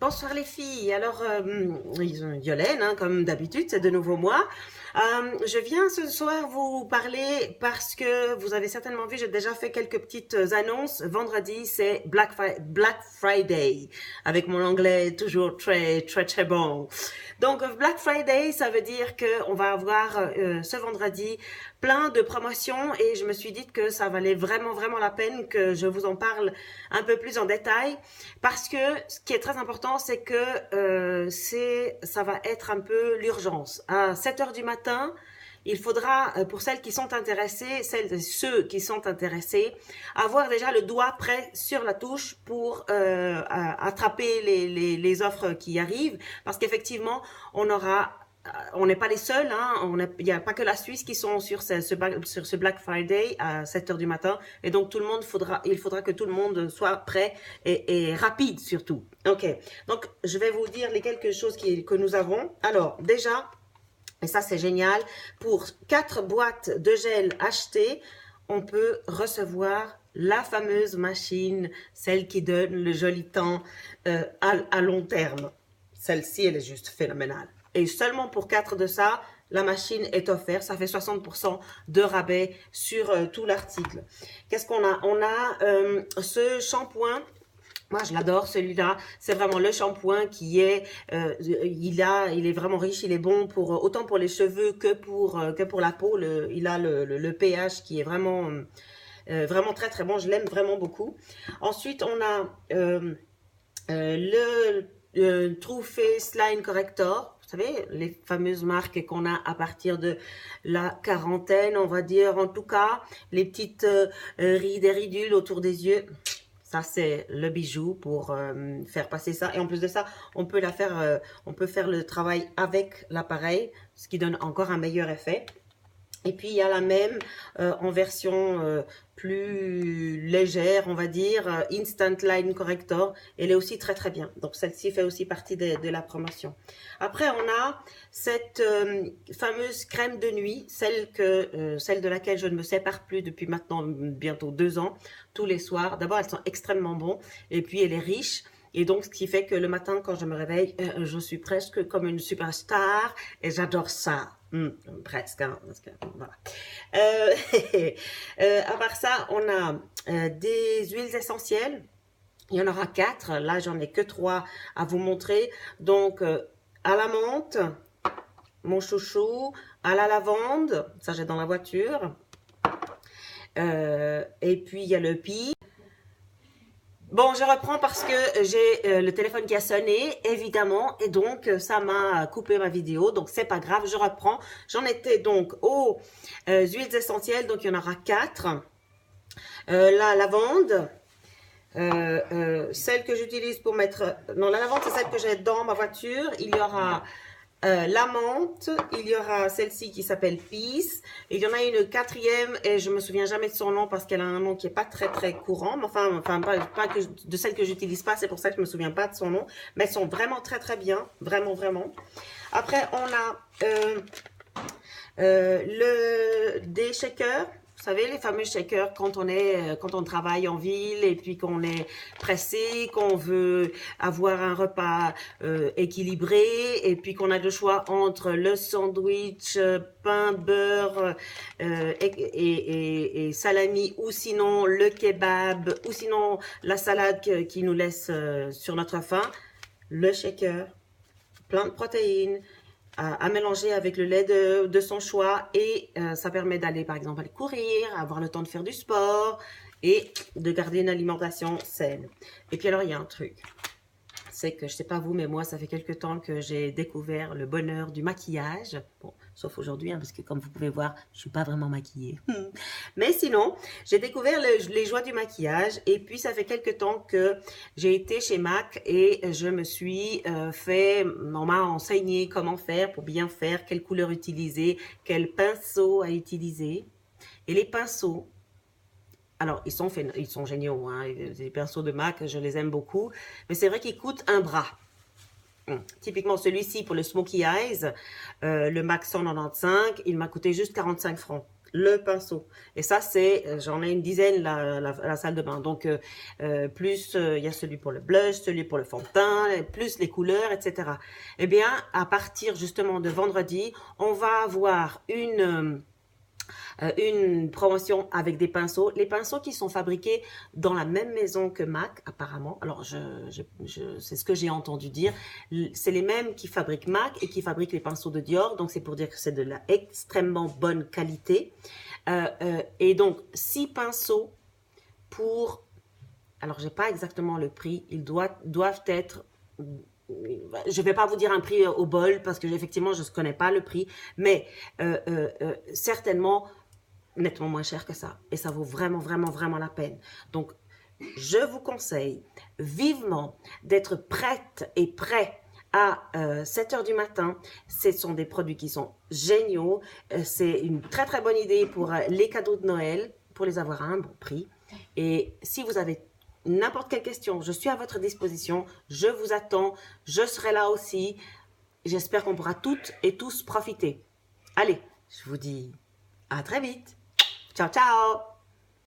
Bonsoir les filles. Alors, Yolène, hein, comme d'habitude, c'est de nouveau moi. Je viens ce soir vous parler parce que vous avez certainement vu, j'ai déjà fait quelques petites annonces. Vendredi, c'est Black Friday, avec mon anglais toujours très bon. Donc, Black Friday, ça veut dire que on va avoir ce vendredi plein de promotions et je me suis dit que ça valait vraiment la peine que je vous en parle un peu plus en détail parce que ce qui est très important, c'est que ça va être un peu l'urgence. À 7 heures du matin, il faudra, pour celles qui sont intéressées, celles et ceux qui sont intéressés, avoir déjà le doigt prêt sur la touche pour attraper les offres qui arrivent, parce qu'effectivement, on n'est pas les seuls, hein, il n'y a pas que la Suisse qui sont sur ce Black Friday à 7 heures du matin, et donc il faudra que tout le monde soit prêt et rapide surtout. Ok, donc je vais vous dire les quelques choses que nous avons. Alors déjà, et ça c'est génial, pour 4 boîtes de gel achetées, on peut recevoir la fameuse machine, celle qui donne le joli temps à long terme. Celle-ci, elle est juste phénoménale. Et seulement pour 4 de ça, la machine est offerte. Ça fait 60% de rabais sur tout l'article. Qu'est-ce qu'on a? On a ce shampoing. Moi, je l'adore, celui-là. C'est vraiment le shampoing qui est, il est vraiment riche. Il est bon pour autant pour les cheveux que pour la peau. Il a le pH qui est vraiment très bon. Je l'aime vraiment beaucoup. Ensuite, on a le True Face Line Corrector. Vous savez, les fameuses marques qu'on a à partir de la quarantaine, on va dire. En tout cas, les petites rides et ridules autour des yeux. Ça, c'est le bijou pour faire passer ça. Et en plus de ça, on peut faire le travail avec l'appareil, ce qui donne encore un meilleur effet. Et puis, il y a la même en version plus légère, on va dire, Instant Line Corrector. Elle est aussi très bien. Donc, celle-ci fait aussi partie de la promotion. Après, on a cette fameuse crème de nuit, celle de laquelle je ne me sépare plus depuis maintenant bientôt 2 ans, tous les soirs. D'abord, elles sont extrêmement bonnes. Et puis, elle est riche. Et donc, ce qui fait que le matin, quand je me réveille, je suis presque comme une superstar et j'adore ça. Presque, hein, parce que, voilà. À part ça, on a des huiles essentielles. Il y en aura 4. Là, j'en ai que 3 à vous montrer. Donc, à la menthe, mon chouchou, à la lavande, ça j'ai dans la voiture. Et puis, il y a le pis. Bon, je reprends parce que j'ai le téléphone qui a sonné, évidemment, et donc ça m'a coupé ma vidéo, donc c'est pas grave, je reprends. J'en étais donc aux huiles essentielles, donc il y en aura 4. La lavande, celle que j'utilise pour mettre... Non, la lavande, c'est celle que j'ai dans ma voiture. Il y aura la menthe, il y aura celle-ci qui s'appelle Peace, il y en a une 4e et je me souviens jamais de son nom parce qu'elle a un nom qui est pas très courant, mais enfin pas que de celle que j'utilise pas, c'est pour ça que je me souviens pas de son nom, mais elles sont vraiment très bien, vraiment. Après on a des shakers. Vous savez, les fameux shakers quand on travaille en ville et puis qu'on est pressé, qu'on veut avoir un repas équilibré et puis qu'on a le choix entre le sandwich, pain, beurre et salami ou sinon le kebab ou sinon la salade qui nous laisse sur notre faim. Le shaker, plein de protéines, à mélanger avec le lait de son choix et ça permet d'aller par exemple aller courir, avoir le temps de faire du sport et de garder une alimentation saine. Et puis alors il y a un truc, c'est que je sais pas vous mais moi ça fait quelque temps que j'ai découvert le bonheur du maquillage. Bon, sauf aujourd'hui hein, parce que comme vous pouvez voir, je suis pas vraiment maquillée. Mais sinon, j'ai découvert les joies du maquillage et puis ça fait quelque temps que j'ai été chez MAC et je me suis on m'a enseigné comment faire pour bien faire, quelle couleur utiliser, quel pinceau à utiliser. Et les pinceaux, alors ils sont géniaux, hein, les pinceaux de MAC, je les aime beaucoup, mais c'est vrai qu'ils coûtent un bras. Typiquement celui-ci pour le Smoky Eyes, le MAC 195, il m'a coûté juste 45 francs. le pinceau. Et ça, j'en ai une dizaine la salle de bain. Donc, plus il y a celui pour le blush, celui pour le fond de teint, plus les couleurs, etc. Eh bien, à partir justement de vendredi, on va avoir une promotion avec des pinceaux. Les pinceaux qui sont fabriqués dans la même maison que MAC, apparemment. Alors, c'est ce que j'ai entendu dire. C'est les mêmes qui fabriquent MAC et qui fabriquent les pinceaux de Dior. Donc, c'est pour dire que c'est de la extrêmement bonne qualité. Et donc, 6 pinceaux pour... Alors, j'ai pas exactement le prix. Ils doivent être... Je vais pas vous dire un prix au bol parce que effectivement je ne connais pas le prix, mais certainement nettement moins cher que ça. Et ça vaut vraiment, vraiment, vraiment la peine. Donc, je vous conseille vivement d'être prête et prêt à 7 heures du matin. Ce sont des produits qui sont géniaux. C'est une très, très bonne idée pour les cadeaux de Noël, pour les avoir à un bon prix. Et si vous avez n'importe quelle question, je suis à votre disposition. Je vous attends. Je serai là aussi. J'espère qu'on pourra toutes et tous profiter. Allez, je vous dis à très vite. Ciao, ciao!